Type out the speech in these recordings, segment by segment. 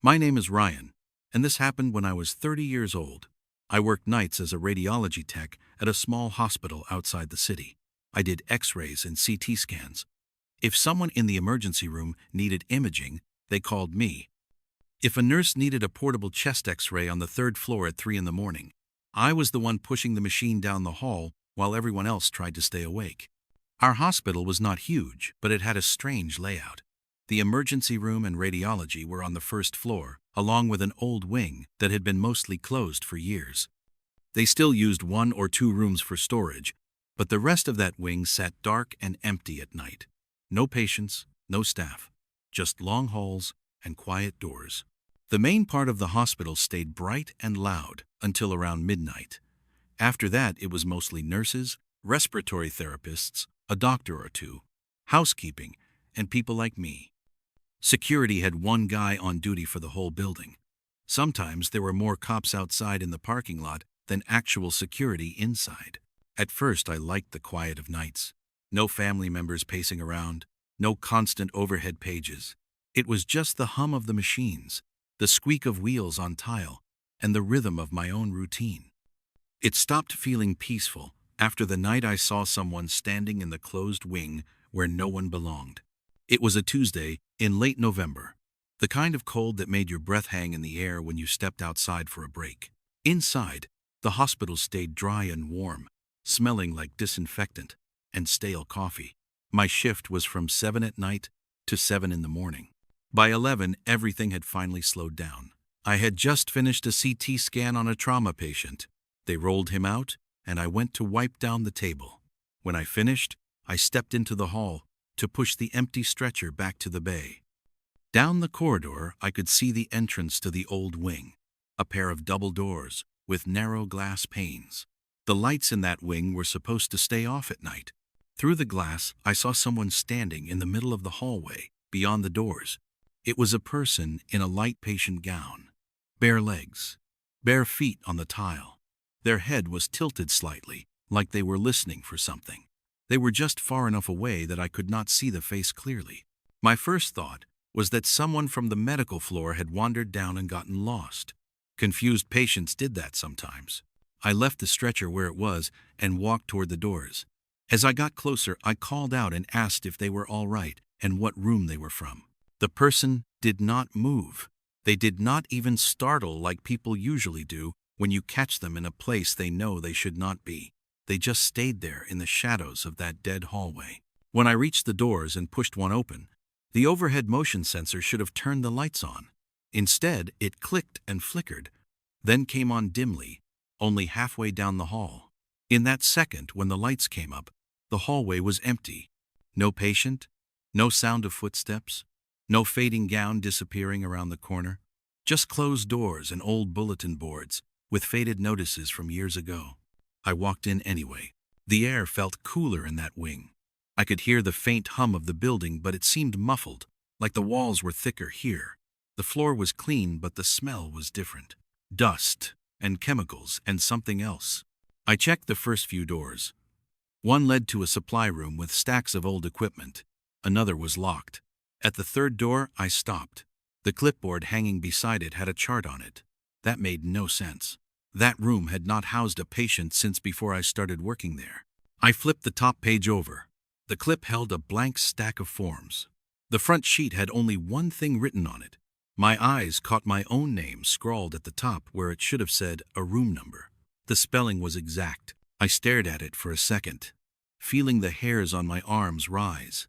My name is Ryan, and this happened when I was 30 years old. I worked nights as a radiology tech at a small hospital outside the city. I did x-rays and CT scans. If someone in the emergency room needed imaging, they called me. If a nurse needed a portable chest x-ray on the third floor at 3 in the morning, I was the one pushing the machine down the hall while everyone else tried to stay awake. Our hospital was not huge, but it had a strange layout. The emergency room and radiology were on the first floor, along with an old wing that had been mostly closed for years. They still used 1 or 2 rooms for storage, but the rest of that wing sat dark and empty at night. No patients, no staff, just long halls and quiet doors. The main part of the hospital stayed bright and loud until around midnight. After that, it was mostly nurses, respiratory therapists, a doctor or two, housekeeping, and people like me. Security had 1 guy on duty for the whole building. Sometimes there were more cops outside in the parking lot than actual security inside. At first, I liked the quiet of nights. No family members pacing around, no constant overhead pages. It was just the hum of the machines, the squeak of wheels on tile, and the rhythm of my own routine. It stopped feeling peaceful after the night I saw someone standing in the closed wing where no one belonged. It was a Tuesday in late November, the kind of cold that made your breath hang in the air when you stepped outside for a break. Inside, the hospital stayed dry and warm, smelling like disinfectant and stale coffee. My shift was from 7 at night to 7 in the morning. By 11, everything had finally slowed down. I had just finished a CT scan on a trauma patient. They rolled him out, and I went to wipe down the table. When I finished, I stepped into the hall to push the empty stretcher back to the bay. Down the corridor, I could see the entrance to the old wing, a pair of double doors with narrow glass panes. The lights in that wing were supposed to stay off at night. Through the glass, I saw someone standing in the middle of the hallway, beyond the doors. It was a person in a light patient gown, bare legs, bare feet on the tile. Their head was tilted slightly, like they were listening for something. They were just far enough away that I could not see the face clearly. My first thought was that someone from the medical floor had wandered down and gotten lost. Confused patients did that sometimes. I left the stretcher where it was and walked toward the doors. As I got closer, I called out and asked if they were all right and what room they were from. The person did not move. They did not even startle like people usually do when you catch them in a place they know they should not be. They just stayed there in the shadows of that dead hallway. When I reached the doors and pushed one open, the overhead motion sensor should have turned the lights on. Instead, it clicked and flickered, then came on dimly, only halfway down the hall. In that second, when the lights came up, the hallway was empty. No patient, no sound of footsteps, no fading gown disappearing around the corner, just closed doors and old bulletin boards with faded notices from years ago. I walked in anyway. The air felt cooler in that wing. I could hear the faint hum of the building, but it seemed muffled, like the walls were thicker here. The floor was clean, but the smell was different. Dust and chemicals and something else. I checked the first few doors. One led to a supply room with stacks of old equipment. Another was locked. At the third door, I stopped. The clipboard hanging beside it had a chart on it. That made no sense. That room had not housed a patient since before I started working there. I flipped the top page over. The clip held a blank stack of forms. The front sheet had only one thing written on it. My eyes caught my own name scrawled at the top where it should have said a room number. The spelling was exact. I stared at it for a second, feeling the hairs on my arms rise.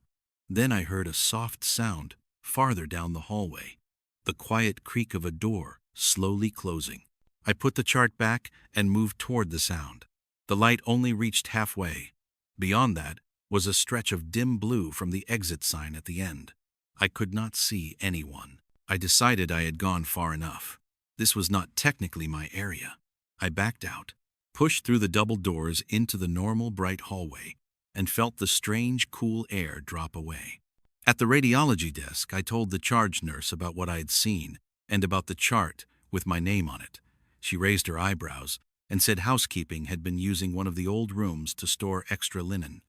Then I heard a soft sound farther down the hallway, the quiet creak of a door slowly closing. I put the chart back and moved toward the sound. The light only reached halfway. Beyond that was a stretch of dim blue from the exit sign at the end. I could not see anyone. I decided I had gone far enough. This was not technically my area. I backed out, pushed through the double doors into the normal bright hallway, and felt the strange cool air drop away. At the radiology desk, I told the charge nurse about what I had seen and about the chart with my name on it. She raised her eyebrows and said housekeeping had been using one of the old rooms to store extra linen.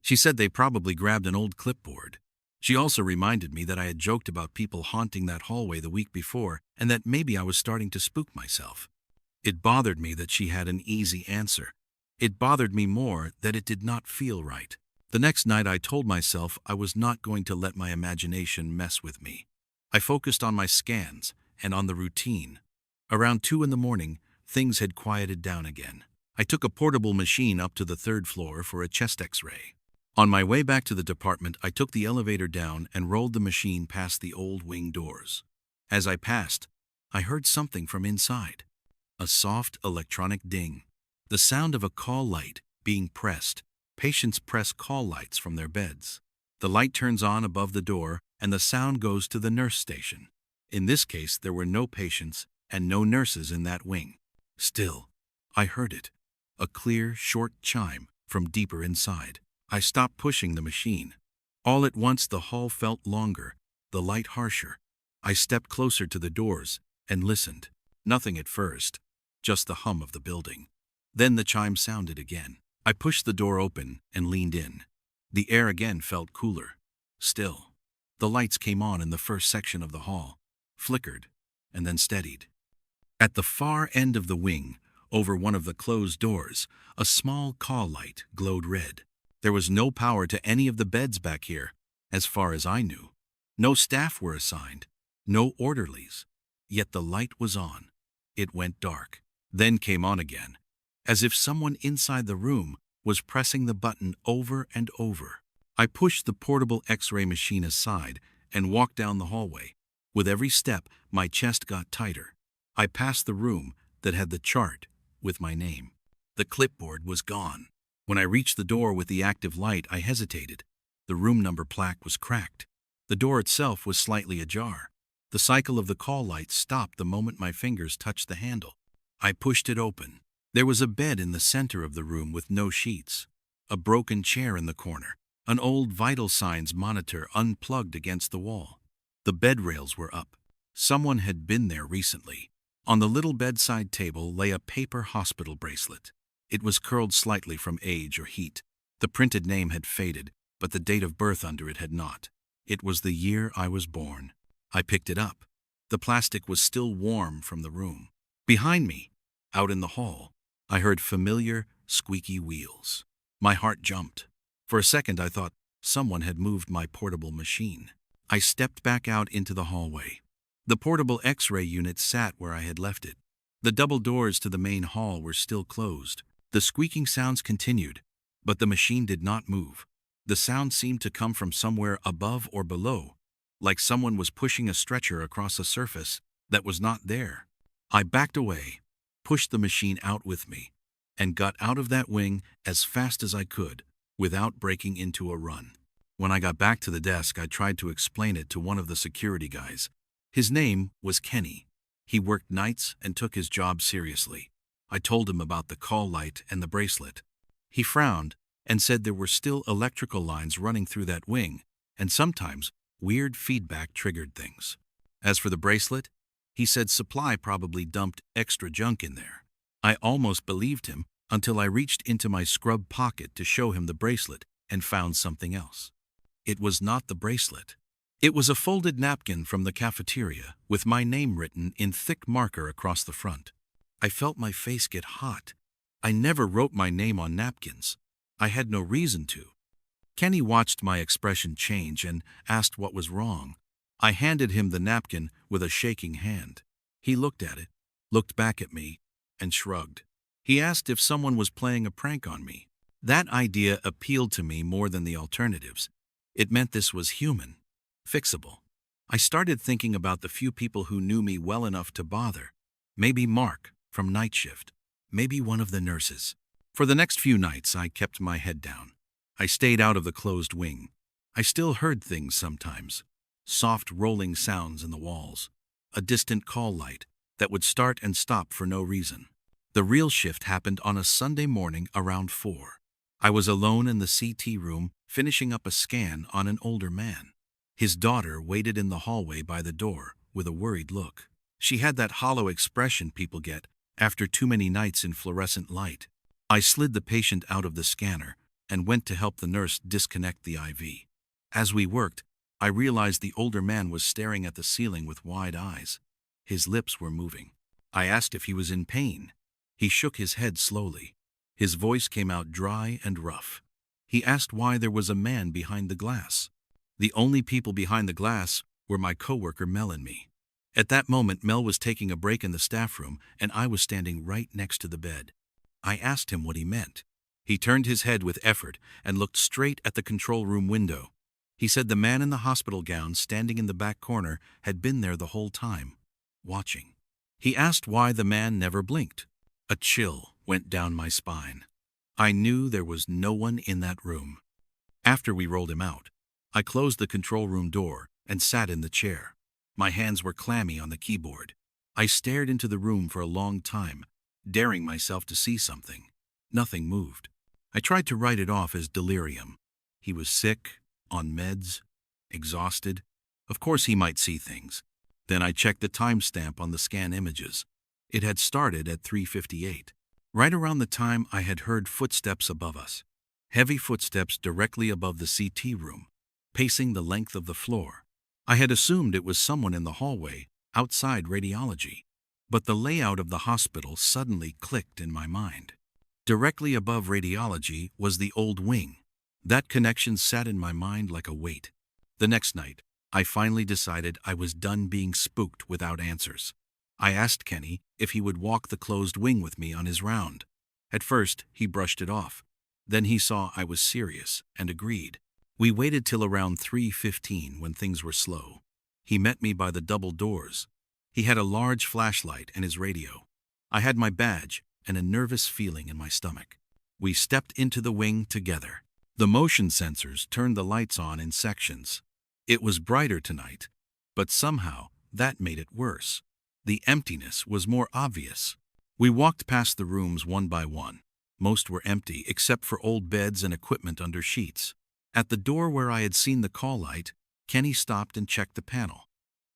She said they probably grabbed an old clipboard. She also reminded me that I had joked about people haunting that hallway the week before and that maybe I was starting to spook myself. It bothered me that she had an easy answer. It bothered me more that it did not feel right. The next night I told myself I was not going to let my imagination mess with me. I focused on my scans and on the routine. Around 2 in the morning, things had quieted down again. I took a portable machine up to the 3rd floor for a chest X-ray. On my way back to the department, I took the elevator down and rolled the machine past the old wing doors. As I passed, I heard something from inside. A soft electronic ding. The sound of a call light being pressed. Patients press call lights from their beds. The light turns on above the door and the sound goes to the nurse station. In this case, there were no patients and no nurses in that wing. Still, I heard it. A clear, short chime from deeper inside. I stopped pushing the machine. All at once the hall felt longer, the light harsher. I stepped closer to the doors and listened. Nothing at first, just the hum of the building. Then the chime sounded again. I pushed the door open and leaned in. The air again felt cooler. Still, the lights came on in the first section of the hall, flickered, and then steadied. At the far end of the wing, over one of the closed doors, a small call light glowed red. There was no power to any of the beds back here, as far as I knew. No staff were assigned, no orderlies. Yet the light was on. It went dark, then came on again, as if someone inside the room was pressing the button over and over. I pushed the portable X-ray machine aside and walked down the hallway. With every step, my chest got tighter. I passed the room that had the chart with my name. The clipboard was gone. When I reached the door with the active light, I hesitated. The room number plaque was cracked. The door itself was slightly ajar. The cycle of the call light stopped the moment my fingers touched the handle. I pushed it open. There was a bed in the center of the room with no sheets. A broken chair in the corner. An old vital signs monitor unplugged against the wall. The bed rails were up. Someone had been there recently. On the little bedside table lay a paper hospital bracelet. It was curled slightly from age or heat. The printed name had faded, but the date of birth under it had not. It was the year I was born. I picked it up. The plastic was still warm from the room. Behind me, out in the hall, I heard familiar, squeaky wheels. My heart jumped. For a second I thought someone had moved my portable machine. I stepped back out into the hallway. The portable X-ray unit sat where I had left it. The double doors to the main hall were still closed. The squeaking sounds continued, but the machine did not move. The sound seemed to come from somewhere above or below, like someone was pushing a stretcher across a surface that was not there. I backed away, pushed the machine out with me, and got out of that wing as fast as I could, without breaking into a run. When I got back to the desk, I tried to explain it to one of the security guys. His name was Kenny. He worked nights and took his job seriously. I told him about the call light and the bracelet. He frowned and said there were still electrical lines running through that wing, and sometimes weird feedback triggered things. As for the bracelet, he said supply probably dumped extra junk in there. I almost believed him until I reached into my scrub pocket to show him the bracelet and found something else. It was not the bracelet. It was a folded napkin from the cafeteria with my name written in thick marker across the front. I felt my face get hot. I never wrote my name on napkins. I had no reason to. Kenny watched my expression change and asked what was wrong. I handed him the napkin with a shaking hand. He looked at it, looked back at me, and shrugged. He asked if someone was playing a prank on me. That idea appealed to me more than the alternatives. It meant this was human, fixable. I started thinking about the few people who knew me well enough to bother. Maybe Mark from night shift. Maybe one of the nurses. For the next few nights, I kept my head down. I stayed out of the closed wing. I still heard things sometimes. Soft rolling sounds in the walls. A distant call light that would start and stop for no reason. The real shift happened on a Sunday morning around 4. I was alone in the CT room finishing up a scan on an older man. His daughter waited in the hallway by the door with a worried look. She had that hollow expression people get after too many nights in fluorescent light. I slid the patient out of the scanner and went to help the nurse disconnect the IV. As we worked, I realized the older man was staring at the ceiling with wide eyes. His lips were moving. I asked if he was in pain. He shook his head slowly. His voice came out dry and rough. He asked why there was a man behind the glass. The only people behind the glass were my coworker Mel and me. At that moment, Mel was taking a break in the staff room, and I was standing right next to the bed. I asked him what he meant. He turned his head with effort and looked straight at the control room window. He said the man in the hospital gown standing in the back corner had been there the whole time, watching. He asked why the man never blinked. A chill went down my spine. I knew there was no one in that room. After we rolled him out, I closed the control room door and sat in the chair. My hands were clammy on the keyboard. I stared into the room for a long time, daring myself to see something. Nothing moved. I tried to write it off as delirium. He was sick, on meds, exhausted. Of course he might see things. Then I checked the timestamp on the scan images. It had started at 3:58, right around the time I had heard footsteps above us. Heavy footsteps directly above the CT room, pacing the length of the floor. I had assumed it was someone in the hallway, outside radiology. But the layout of the hospital suddenly clicked in my mind. Directly above radiology was the old wing. That connection sat in my mind like a weight. The next night, I finally decided I was done being spooked without answers. I asked Kenny if he would walk the closed wing with me on his round. At first, he brushed it off. Then he saw I was serious and agreed. We waited till around 3:15 when things were slow. He met me by the double doors. He had a large flashlight and his radio. I had my badge and a nervous feeling in my stomach. We stepped into the wing together. The motion sensors turned the lights on in sections. It was brighter tonight, but somehow that made it worse. The emptiness was more obvious. We walked past the rooms one by one. Most were empty except for old beds and equipment under sheets. At the door where I had seen the call light, Kenny stopped and checked the panel.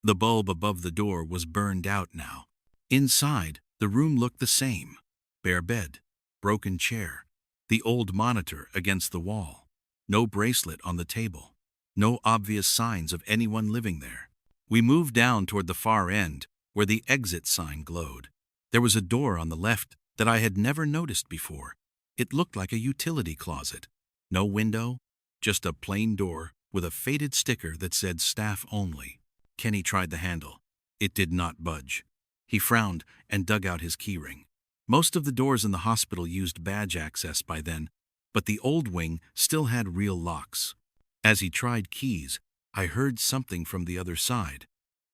The bulb above the door was burned out now. Inside, the room looked the same. Bare bed, broken chair, the old monitor against the wall. No bracelet on the table. No obvious signs of anyone living there. We moved down toward the far end, where the exit sign glowed. There was a door on the left that I had never noticed before. It looked like a utility closet. No window, just a plain door with a faded sticker that said staff only. Kenny tried the handle. It did not budge. He frowned and dug out his keyring. Most of the doors in the hospital used badge access by then, but the old wing still had real locks. As he tried keys, I heard something from the other side.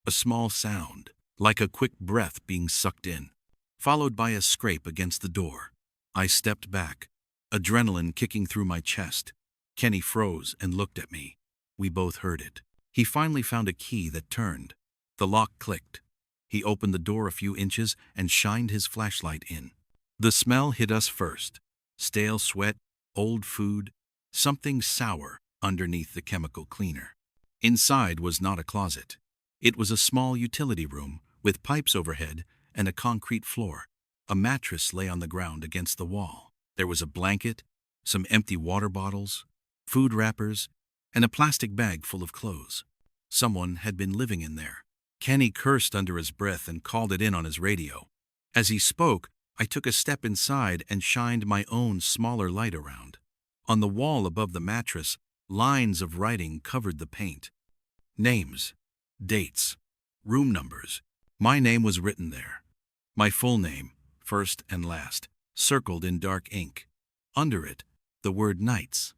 A small sound, like a quick breath being sucked in, followed by a scrape against the door. I stepped back, adrenaline kicking through my chest. Kenny froze and looked at me. We both heard it. He finally found a key that turned. The lock clicked. He opened the door a few inches and shined his flashlight in. The smell hit us first. Stale sweat, old food, something sour underneath the chemical cleaner. Inside was not a closet. It was a small utility room with pipes overhead and a concrete floor. A mattress lay on the ground against the wall. There was a blanket, some empty water bottles, food wrappers, and a plastic bag full of clothes. Someone had been living in there. Kenny cursed under his breath and called it in on his radio. As he spoke, I took a step inside and shined my own smaller light around. On the wall above the mattress, lines of writing covered the paint. Names, dates, room numbers. My name was written there. My full name, first and last, circled in dark ink. Under it, the word nights.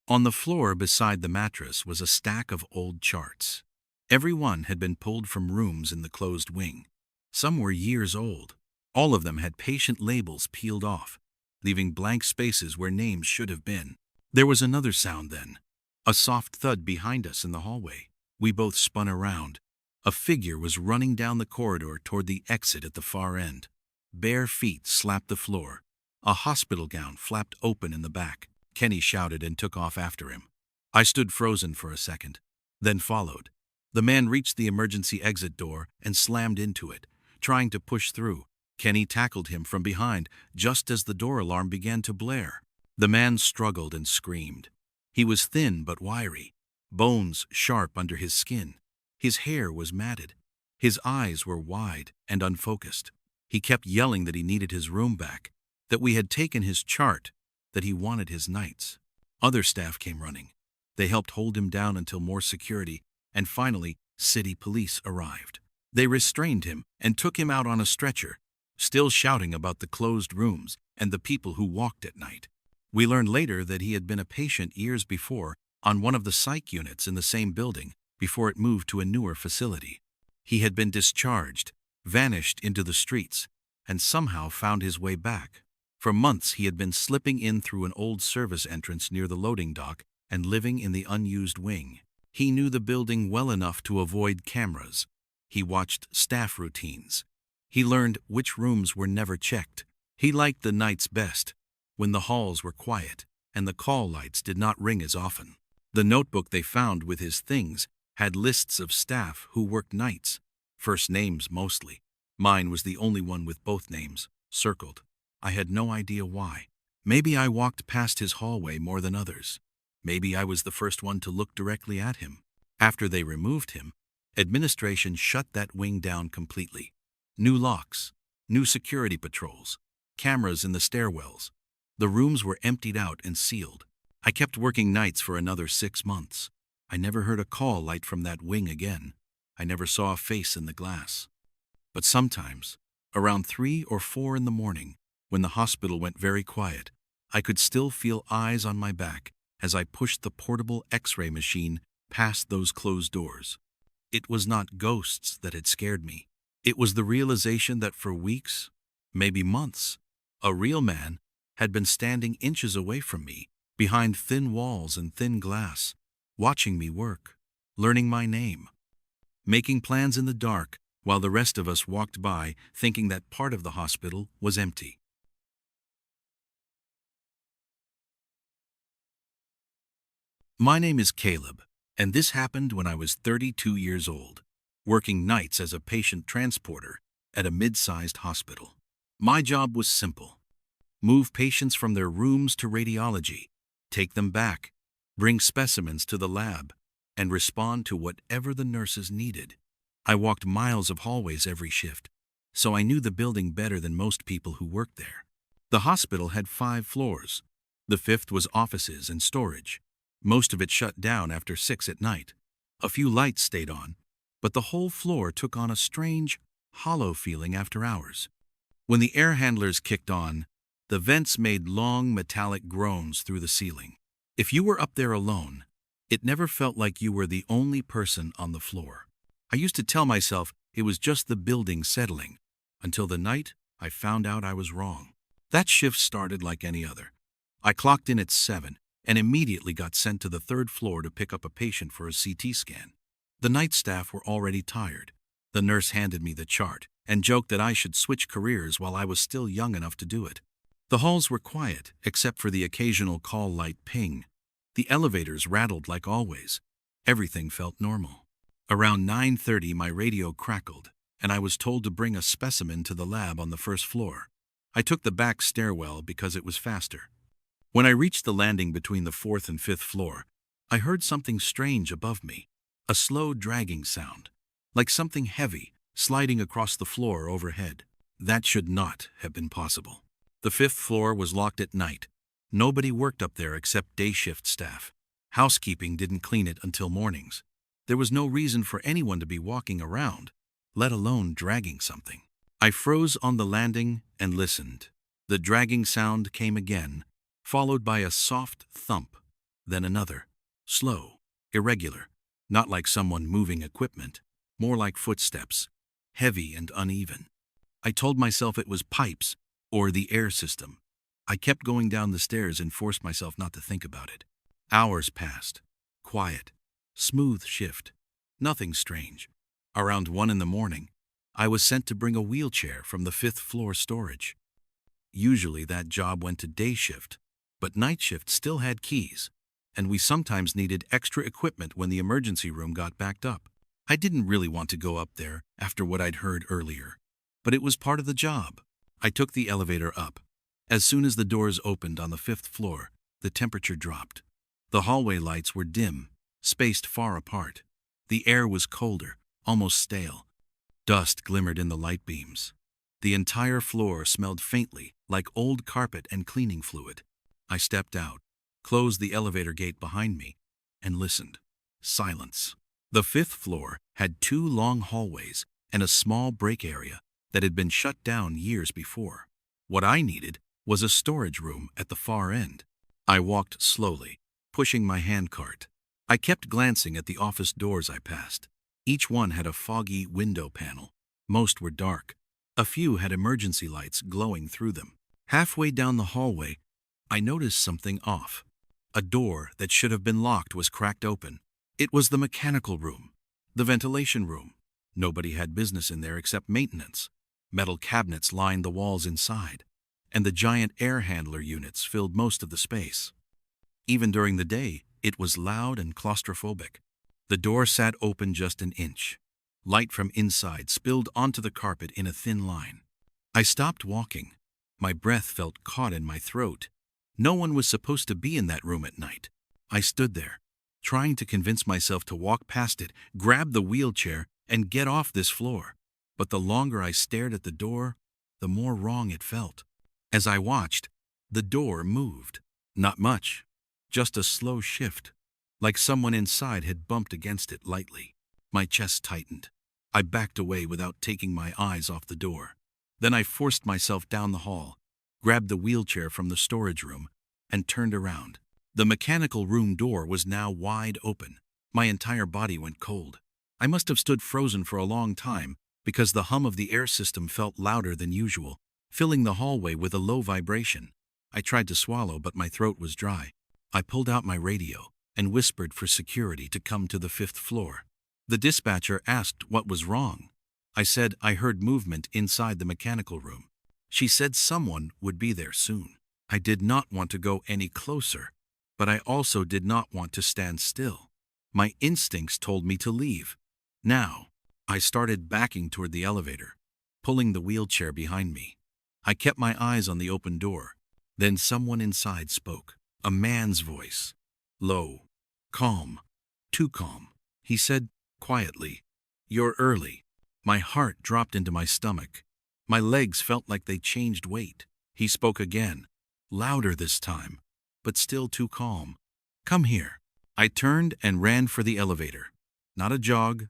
On the floor beside the mattress was a stack of old charts. Every one had been pulled from rooms in the closed wing. Some were years old. All of them had patient labels peeled off, leaving blank spaces where names should have been. There was another sound then. A soft thud behind us in the hallway. We both spun around. A figure was running down the corridor toward the exit at the far end. Bare feet slapped the floor. A hospital gown flapped open in the back. Kenny shouted and took off after him. I stood frozen for a second, then followed. The man reached the emergency exit door and slammed into it, trying to push through. Kenny tackled him from behind just as the door alarm began to blare. The man struggled and screamed. He was thin but wiry, bones sharp under his skin. His hair was matted. His eyes were wide and unfocused. He kept yelling that he needed his room back, that we had taken his chart, that he wanted his nights. Other staff came running. They helped hold him down until more security, and finally, city police arrived. They restrained him and took him out on a stretcher, still shouting about the closed rooms and the people who walked at night. We learned later that he had been a patient years before on one of the psych units in the same building before it moved to a newer facility. He had been discharged, vanished into the streets, and somehow found his way back. For months he had been slipping in through an old service entrance near the loading dock and living in the unused wing. He knew the building well enough to avoid cameras. He watched staff routines. He learned which rooms were never checked. He liked the nights best, when the halls were quiet and the call lights did not ring as often. The notebook they found with his things had lists of staff who worked nights, first names mostly. Mine was the only one with both names, circled. I had no idea why. Maybe I walked past his hallway more than others. Maybe I was the first one to look directly at him. After they removed him, administration shut that wing down completely. New locks, new security patrols, cameras in the stairwells. The rooms were emptied out and sealed. I kept working nights for another 6 months. I never heard a call light from that wing again. I never saw a face in the glass. But sometimes, around 3 or 4 in the morning, when the hospital went very quiet, I could still feel eyes on my back as I pushed the portable X-ray machine past those closed doors. It was not ghosts that had scared me. It was the realization that for weeks, maybe months, a real man had been standing inches away from me, behind thin walls and thin glass, watching me work, learning my name, making plans in the dark while the rest of us walked by thinking that part of the hospital was empty. My name is Caleb, and this happened when I was 32 years old, working nights as a patient transporter at a mid-sized hospital. My job was simple: move patients from their rooms to radiology, take them back, bring specimens to the lab, and respond to whatever the nurses needed. I walked miles of hallways every shift, so I knew the building better than most people who worked there. The hospital had 5 floors. The 5th was offices and storage. Most of it shut down after 6 at night. A few lights stayed on, but the whole floor took on a strange, hollow feeling after hours. When the air handlers kicked on, the vents made long metallic groans through the ceiling. If you were up there alone, it never felt like you were the only person on the floor. I used to tell myself it was just the building settling, until the night I found out I was wrong. That shift started like any other. I clocked in at 7 and immediately got sent to the 3rd floor to pick up a patient for a CT scan. The night staff were already tired. The nurse handed me the chart and joked that I should switch careers while I was still young enough to do it. The halls were quiet, except for the occasional call light ping. The elevators rattled like always. Everything felt normal. Around 9:30, my radio crackled, and I was told to bring a specimen to the lab on the 1st floor. I took the back stairwell because it was faster. When I reached the landing between the 4th and 5th floor, I heard something strange above me, a slow dragging sound, like something heavy sliding across the floor overhead. That should not have been possible. The 5th floor was locked at night. Nobody worked up there except day shift staff. Housekeeping didn't clean it until mornings. There was no reason for anyone to be walking around, let alone dragging something. I froze on the landing and listened. The dragging sound came again, followed by a soft thump, then another, slow, irregular, not like someone moving equipment, more like footsteps, heavy and uneven. I told myself it was pipes or the air system. I kept going down the stairs and forced myself not to think about it. Hours passed. Quiet. Smooth shift. Nothing strange. Around 1 in the morning, I was sent to bring a wheelchair from the 5th floor storage. Usually that job went to day shift, but night shift still had keys, and we sometimes needed extra equipment when the emergency room got backed up. I didn't really want to go up there after what I'd heard earlier, but it was part of the job. I took the elevator up. As soon as the doors opened on the 5th floor, the temperature dropped. The hallway lights were dim, spaced far apart. The air was colder, almost stale. Dust glimmered in the light beams. The entire floor smelled faintly like old carpet and cleaning fluid. I stepped out, closed the elevator gate behind me, and listened. Silence. The fifth floor had 2 long hallways and a small break area that had been shut down years before. What I needed was a storage room at the far end. I walked slowly, pushing my handcart. I kept glancing at the office doors I passed. Each one had a foggy window panel. Most were dark. A few had emergency lights glowing through them. Halfway down the hallway, I noticed something off. A door that should have been locked was cracked open. It was the mechanical room, the ventilation room. Nobody had business in there except maintenance. Metal cabinets lined the walls inside, and the giant air handler units filled most of the space. Even during the day, it was loud and claustrophobic. The door sat open just an inch. Light from inside spilled onto the carpet in a thin line. I stopped walking. My breath felt caught in my throat. No one was supposed to be in that room at night. I stood there, trying to convince myself to walk past it, grab the wheelchair, and get off this floor. But the longer I stared at the door, the more wrong it felt. As I watched, the door moved. Not much, just a slow shift, like someone inside had bumped against it lightly. My chest tightened. I backed away without taking my eyes off the door. Then I forced myself down the hall, grabbed the wheelchair from the storage room, and turned around. The mechanical room door was now wide open. My entire body went cold. I must have stood frozen for a long time because the hum of the air system felt louder than usual, filling the hallway with a low vibration. I tried to swallow, but my throat was dry. I pulled out my radio and whispered for security to come to the 5th floor. The dispatcher asked what was wrong. I said I heard movement inside the mechanical room. She said someone would be there soon. I did not want to go any closer, but I also did not want to stand still. My instincts told me to leave. Now, I started backing toward the elevator, pulling the wheelchair behind me. I kept my eyes on the open door. Then someone inside spoke. A man's voice. Low. Calm. Too calm. He said quietly, "You're early." My heart dropped into my stomach. My legs felt like they changed weight. He spoke again, louder this time, but still too calm. "Come here." I turned and ran for the elevator. Not a jog,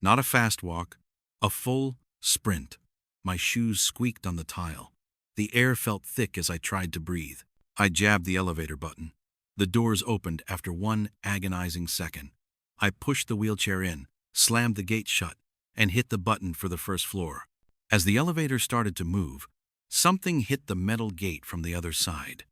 not a fast walk, a full sprint. My shoes squeaked on the tile. The air felt thick as I tried to breathe. I jabbed the elevator button. The doors opened after one agonizing second. I pushed the wheelchair in, slammed the gate shut, and hit the button for the 1st floor. As the elevator started to move, something hit the metal gate from the other side.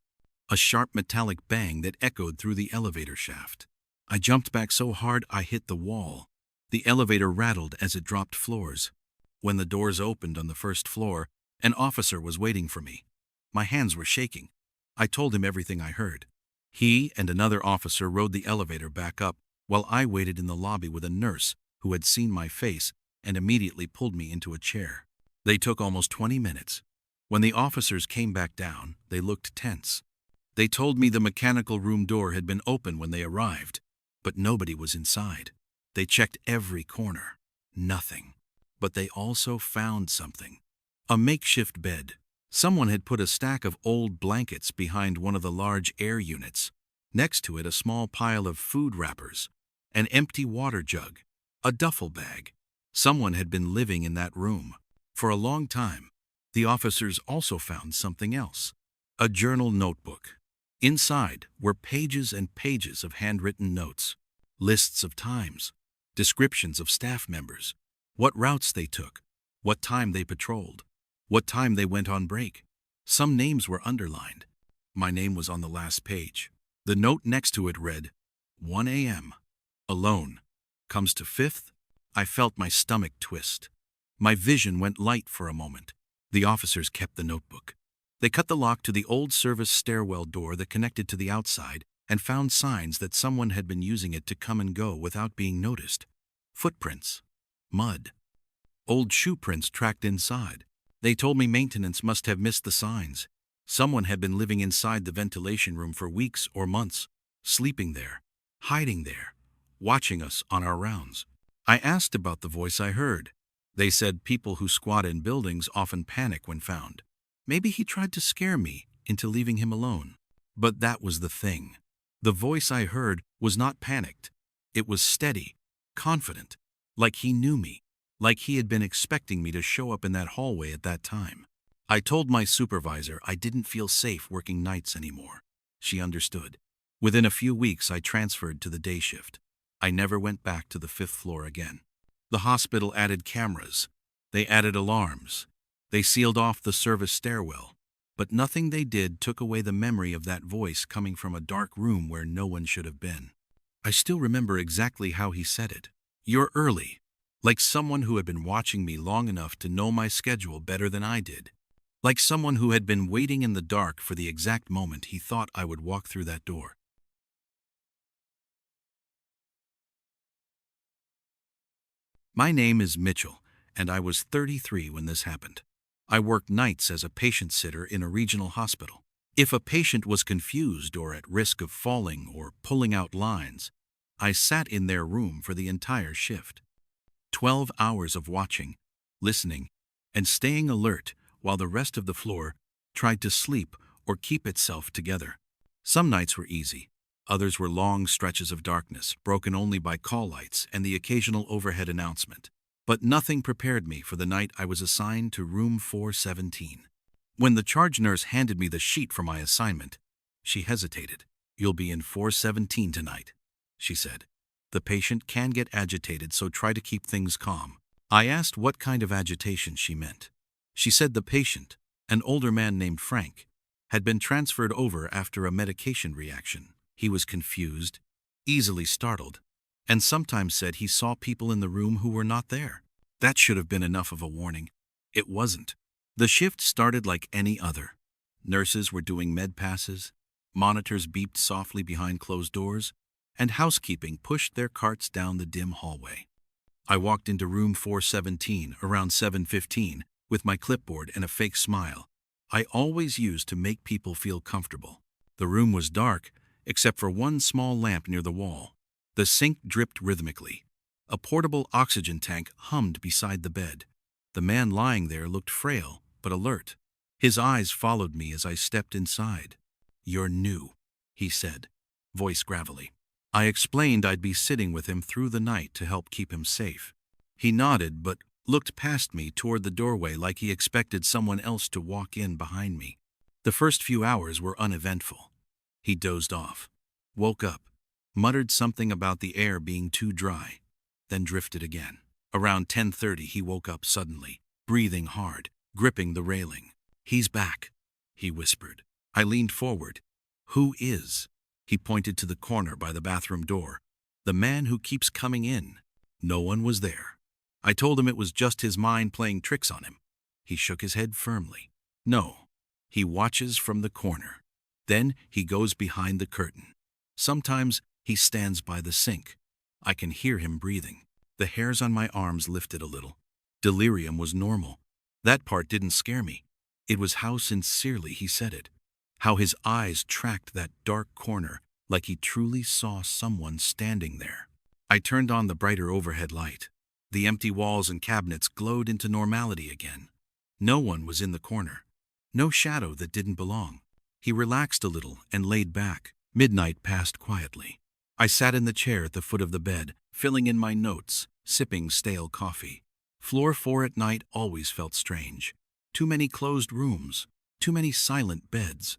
A sharp metallic bang that echoed through the elevator shaft. I jumped back so hard I hit the wall. The elevator rattled as it dropped floors. When the doors opened on the 1st floor, an officer was waiting for me. My hands were shaking. I told him everything I heard. He and another officer rode the elevator back up while I waited in the lobby with a nurse who had seen my face and immediately pulled me into a chair. They took almost 20 minutes. When the officers came back down, they looked tense. They told me the mechanical room door had been open when they arrived, but nobody was inside. They checked every corner. Nothing. But they also found something. A makeshift bed. Someone had put a stack of old blankets behind one of the large air units. Next to it, a small pile of food wrappers, an empty water jug, a duffel bag. Someone had been living in that room for a long time. The officers also found something else. A journal notebook. Inside were pages and pages of handwritten notes, lists of times, descriptions of staff members, what routes they took, what time they patrolled, what time they went on break. Some names were underlined. My name was on the last page. The note next to it read, 1 a.m. Alone. Comes to 5th. I felt my stomach twist. My vision went light for a moment. The officers kept the notebook. They cut the lock to the old service stairwell door that connected to the outside and found signs that someone had been using it to come and go without being noticed. Footprints. Mud. Old shoe prints tracked inside. They told me maintenance must have missed the signs. Someone had been living inside the ventilation room for weeks or months, sleeping there, hiding there, watching us on our rounds. I asked about the voice I heard. They said people who squat in buildings often panic when found. Maybe he tried to scare me into leaving him alone. But that was the thing. The voice I heard was not panicked. It was steady, confident, like he knew me, like he had been expecting me to show up in that hallway at that time. I told my supervisor I didn't feel safe working nights anymore. She understood. Within a few weeks, I transferred to the day shift. I never went back to the 5th floor again. The hospital added cameras. They added alarms. They sealed off the service stairwell. But nothing they did took away the memory of that voice coming from a dark room where no one should have been. I still remember exactly how he said it. "You're early," like someone who had been watching me long enough to know my schedule better than I did. Like someone who had been waiting in the dark for the exact moment he thought I would walk through that door. My name is Mitchell, and I was 33 when this happened. I worked nights as a patient sitter in a regional hospital. If a patient was confused or at risk of falling or pulling out lines, I sat in their room for the entire shift. 12 hours of watching, listening, and staying alert while the rest of the floor tried to sleep or keep itself together. Some nights were easy. Others were long stretches of darkness, broken only by call lights and the occasional overhead announcement. But nothing prepared me for the night I was assigned to room 417. When the charge nurse handed me the sheet for my assignment, she hesitated. "You'll be in 417 tonight," she said. "The patient can get agitated, so try to keep things calm." I asked what kind of agitation she meant. She said the patient, an older man named Frank, had been transferred over after a medication reaction. He was confused, easily startled, and sometimes said he saw people in the room who were not there. That should have been enough of a warning. It wasn't. The shift started like any other. Nurses were doing med passes, monitors beeped softly behind closed doors, and housekeeping pushed their carts down the dim hallway. I walked into room 417 around 7:15 with my clipboard and a fake smile I always used to make people feel comfortable. The room was dark, except for one small lamp near the wall. The sink dripped rhythmically. A portable oxygen tank hummed beside the bed. The man lying there looked frail, but alert. His eyes followed me as I stepped inside. "You're new," he said, voice gravelly. I explained I'd be sitting with him through the night to help keep him safe. He nodded, but looked past me toward the doorway like he expected someone else to walk in behind me. The first few hours were uneventful. He dozed off, woke up, muttered something about the air being too dry, then drifted again. Around 10:30 he woke up suddenly, breathing hard, gripping the railing. "He's back," he whispered. I leaned forward. "Who is?" He pointed to the corner by the bathroom door. "The man who keeps coming in." No one was there. I told him it was just his mind playing tricks on him. He shook his head firmly. "No, he watches from the corner. Then he goes behind the curtain. Sometimes he stands by the sink. I can hear him breathing." The hairs on my arms lifted a little. Delirium was normal. That part didn't scare me. It was how sincerely he said it. How his eyes tracked that dark corner like he truly saw someone standing there. I turned on the brighter overhead light. The empty walls and cabinets glowed into normality again. No one was in the corner. No shadow that didn't belong. He relaxed a little and laid back. Midnight passed quietly. I sat in the chair at the foot of the bed, filling in my notes, sipping stale coffee. Floor 4 at night always felt strange. Too many closed rooms, too many silent beds.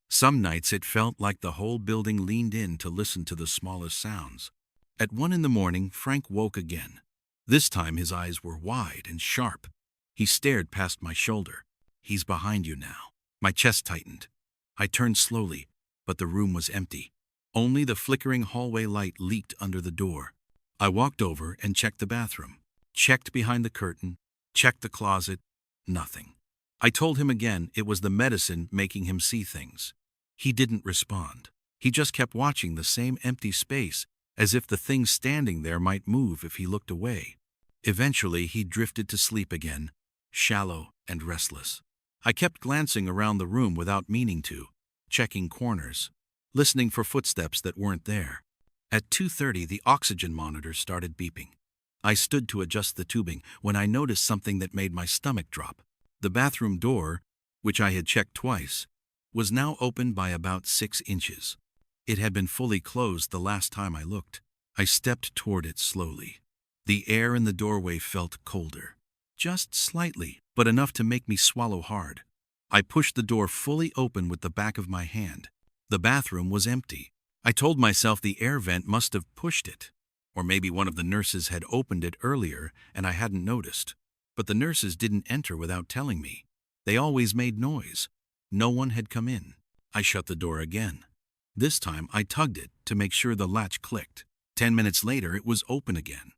Some nights it felt like the whole building leaned in to listen to the smallest sounds. At 1 in the morning, Frank woke again. This time his eyes were wide and sharp. He stared past my shoulder. "He's behind you now." My chest tightened. I turned slowly, but the room was empty. Only the flickering hallway light leaked under the door. I walked over and checked the bathroom. Checked behind the curtain. Checked the closet. Nothing. I told him again it was the medicine making him see things. He didn't respond. He just kept watching the same empty space, as if the thing standing there might move if he looked away. Eventually, he drifted to sleep again, shallow and restless. I kept glancing around the room without meaning to, checking corners, listening for footsteps that weren't there. At 2:30, the oxygen monitor started beeping. I stood to adjust the tubing when I noticed something that made my stomach drop. The bathroom door, which I had checked twice, was now open by about 6 inches. It had been fully closed the last time I looked. I stepped toward it slowly. The air in the doorway felt colder. Just slightly, but enough to make me swallow hard. I pushed the door fully open with the back of my hand. The bathroom was empty. I told myself the air vent must have pushed it. Or maybe one of the nurses had opened it earlier and I hadn't noticed. But the nurses didn't enter without telling me. They always made noise. No one had come in. I shut the door again. This time I tugged it to make sure the latch clicked. 10 minutes later it was open again.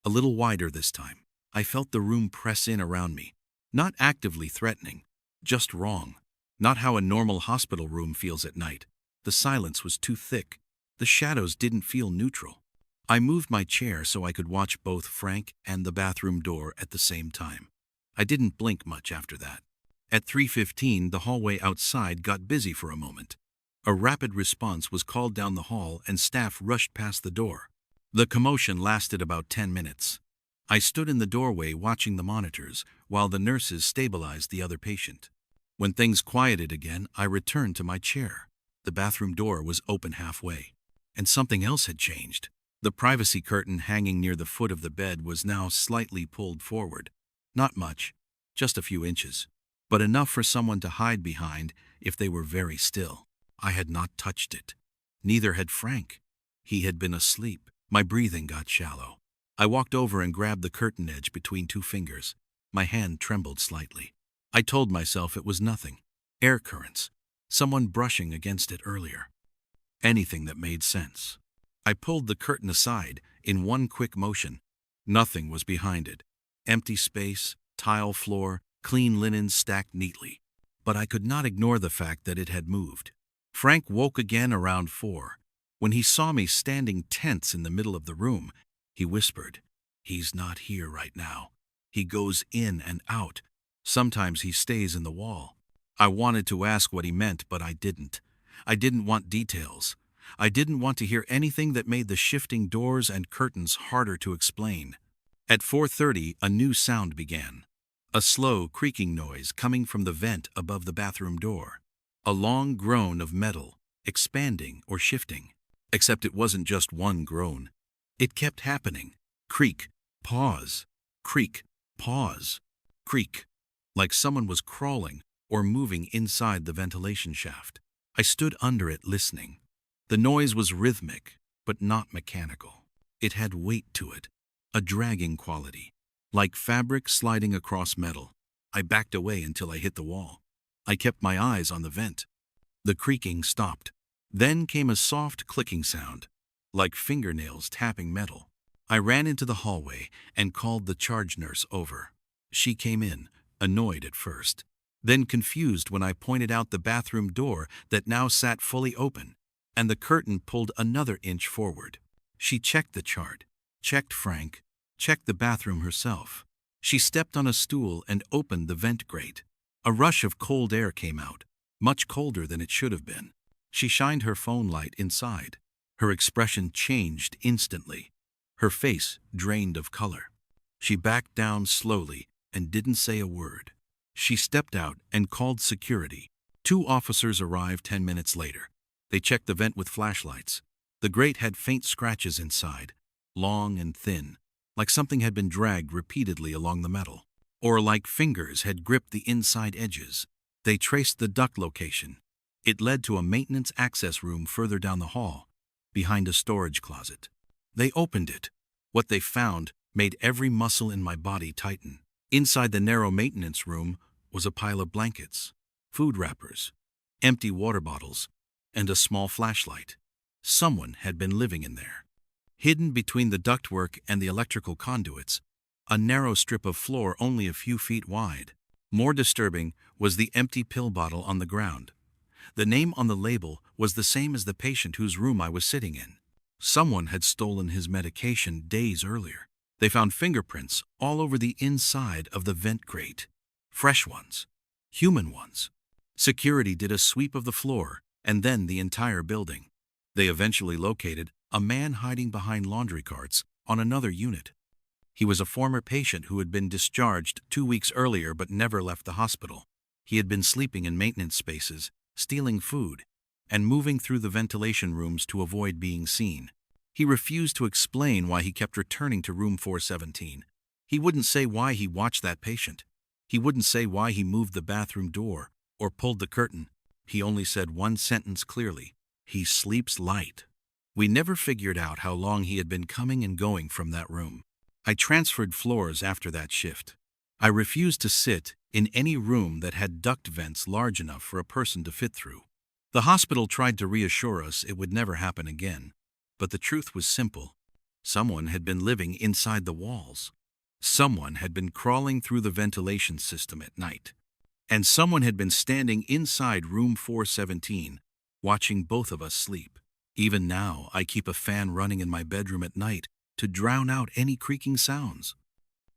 A little wider this time. I felt the room press in around me. Not actively threatening, just wrong. Not how a normal hospital room feels at night. The silence was too thick. The shadows didn't feel neutral. I moved my chair so I could watch both Frank and the bathroom door at the same time. I didn't blink much after that. At 3:15, the hallway outside got busy for a moment. A rapid response was called down the hall and staff rushed past the door. The commotion lasted about 10 minutes. I stood in the doorway watching the monitors while the nurses stabilized the other patient. When things quieted again, I returned to my chair. The bathroom door was open halfway. And something else had changed. The privacy curtain hanging near the foot of the bed was now slightly pulled forward. Not much, just a few inches, but enough for someone to hide behind if they were very still. I had not touched it. Neither had Frank. He had been asleep. My breathing got shallow. I walked over and grabbed the curtain edge between 2 fingers. My hand trembled slightly. I told myself it was nothing. Air currents. Someone brushing against it earlier. Anything that made sense. I pulled the curtain aside in one quick motion. Nothing was behind it. Empty space, tile floor, clean linen stacked neatly. But I could not ignore the fact that it had moved. Frank woke again around 4. When he saw me standing tense in the middle of the room, he whispered, "He's not here right now. He goes in and out. Sometimes he stays in the wall." I wanted to ask what he meant, but I didn't. I didn't want details. I didn't want to hear anything that made the shifting doors and curtains harder to explain. At 4:30, a new sound began. A slow, creaking noise coming from the vent above the bathroom door. A long groan of metal, expanding or shifting. Except it wasn't just one groan. It kept happening. Creak, pause, creak, pause, creak. Like someone was crawling or moving inside the ventilation shaft. I stood under it listening. The noise was rhythmic, but not mechanical. It had weight to it, a dragging quality, like fabric sliding across metal. I backed away until I hit the wall. I kept my eyes on the vent. The creaking stopped. Then came a soft clicking sound, like fingernails tapping metal. I ran into the hallway and called the charge nurse over. She came in, annoyed at first, then confused when I pointed out the bathroom door that now sat fully open, and the curtain pulled another inch forward. She checked the chart, checked Frank, checked the bathroom herself. She stepped on a stool and opened the vent grate. A rush of cold air came out, much colder than it should have been. She shined her phone light inside. Her expression changed instantly. Her face drained of color. She backed down slowly and didn't say a word. She stepped out and called security. 2 officers arrived 10 minutes later. They checked the vent with flashlights. The grate had faint scratches inside, long and thin, like something had been dragged repeatedly along the metal, or like fingers had gripped the inside edges. They traced the duct location. It led to a maintenance access room further down the hall, behind a storage closet. They opened it. What they found made every muscle in my body tighten. Inside the narrow maintenance room was a pile of blankets, food wrappers, empty water bottles, and a small flashlight. Someone had been living in there. Hidden between the ductwork and the electrical conduits, a narrow strip of floor only a few feet wide. More disturbing was the empty pill bottle on the ground. The name on the label was the same as the patient whose room I was sitting in. Someone had stolen his medication days earlier. They found fingerprints all over the inside of the vent grate. Fresh ones. Human ones. Security did a sweep of the floor and then the entire building. They eventually located a man hiding behind laundry carts on another unit. He was a former patient who had been discharged 2 weeks earlier but never left the hospital. He had been sleeping in maintenance spaces, stealing food, and moving through the ventilation rooms to avoid being seen. He refused to explain why he kept returning to room 417. He wouldn't say why he watched that patient. He wouldn't say why he moved the bathroom door or pulled the curtain. He only said one sentence clearly: he sleeps light. We never figured out how long he had been coming and going from that room. I transferred floors after that shift. I refused to sit in any room that had duct vents large enough for a person to fit through. The hospital tried to reassure us it would never happen again, but the truth was simple. Someone had been living inside the walls. Someone had been crawling through the ventilation system at night. And someone had been standing inside room 417, watching both of us sleep. Even now, I keep a fan running in my bedroom at night to drown out any creaking sounds.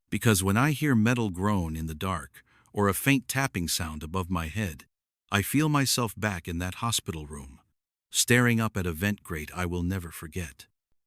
Because when I hear metal groan in the dark or a faint tapping sound above my head, I feel myself back in that hospital room, staring up at a vent grate I will never forget.